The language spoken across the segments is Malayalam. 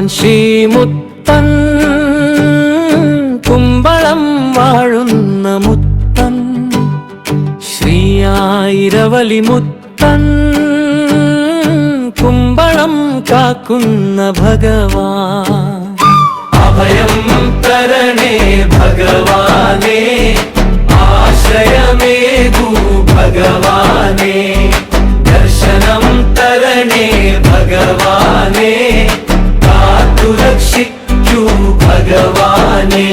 ശ്രീമുത്തൻ കുമ്പളം വാഴുന്ന മുത്തൻ ശ്രീയായിരവലി മുത്തൻ കുമ്പളം കാക്കുന്ന ഭഗവാൻ അഭയം തരണേ ഭഗവാനേ ആശ്രയമേകൂ ഭഗവാനേ ദർശനം തരണേ ഭഗവാനേ കാത്തുരക്ഷിക്കൂ ഭഗവാനേ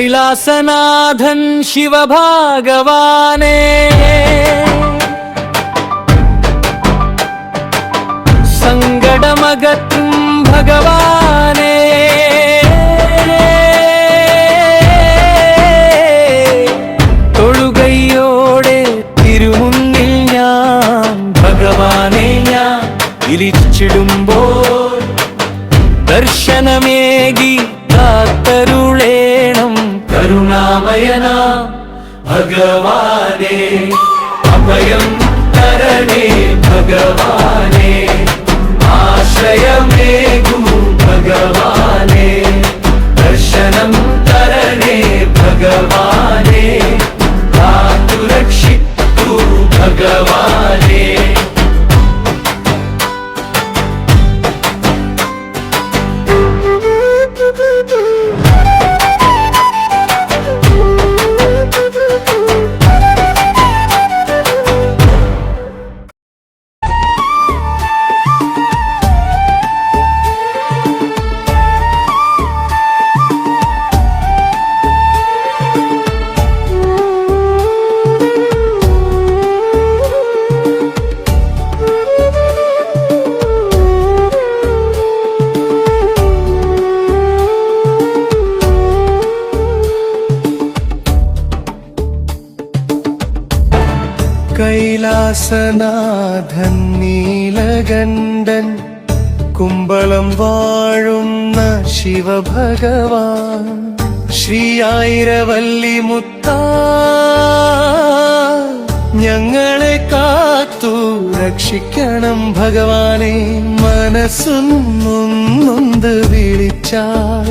കൈലാസനാഥൻ ശിവഭാഗവാനേ സങ്കടമകറ്റും ഭഗവാനേ തൊഴുകയോടെ തിരുമുന്നിൽ ഞാൻ ഭഗവാനെ ഞാൻ വിളിച്ചിടുമ്പോൾ ദർശനമേകി കാത്തരുളേണം കരുണാമയന ഭഗവാനേ അഭയം തരണേ ഭഗവാനേ ആശ്രയമേകൂ ഭഗവാനേ ദർശനം തരണേ ഭഗവാനേ കാത്തുരക്ഷിക്കൂ ഭഗവാനേ കൈലാസനാഥൻ നീലകണ്ഠൻ കുമ്പളം വാഴുന്ന ശിവഭഗവാൻ ശ്രീയായിരവല്ലി മുത്ത ഞങ്ങളെ കാത്തു രക്ഷിക്കണം ഭഗവാനെ മനസ്സൊന്നൊന്ന് വിളിച്ചാൽ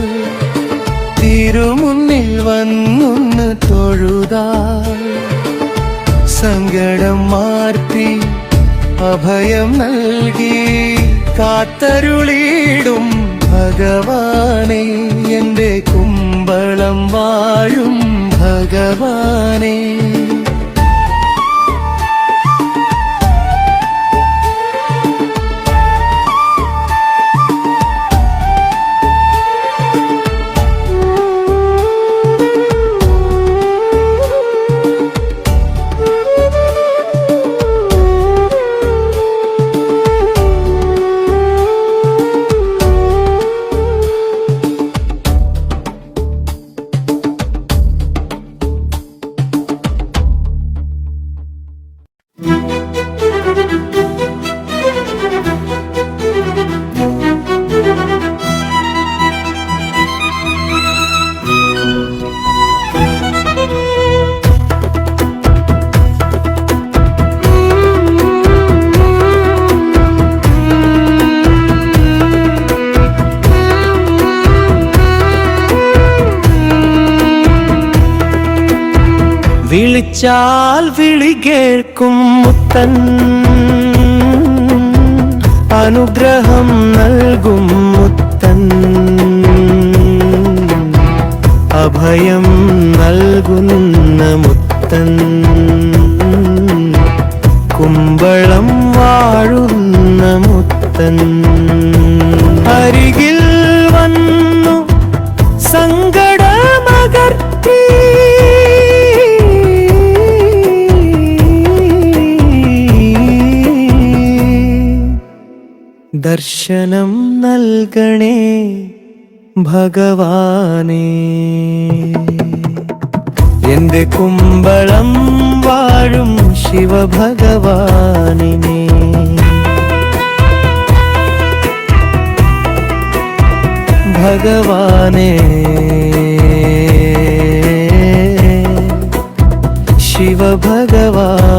തിരുമുന്നിൽ വന്നൊന്ന് തൊഴുതാൽ സങ്കടം മാറ്റി അഭയം നൽകി കാത്തരുളിടും ഭഗവാനേ എൻ്റെ കുമ്പളം വാഴും ഭഗവാനേ വിളിച്ചാൽ വിളി കേൾക്കും മുത്തൻ അനുഗ്രഹം നൽകും മുത്തൻ അഭയം നൽകുന്ന മുത്തൻ കുമ്പളം വാഴുന്ന മുത്തൻ അരികിൽ വന്നു സങ്കടമകറ്റി ദർശനം നൽകണേ ഭഗവാനേ എന്റെ കുമ്പളം വാഴും ശിവഭഗവാനിനെ ഭഗവാനേ ശിവഭഗവാൻ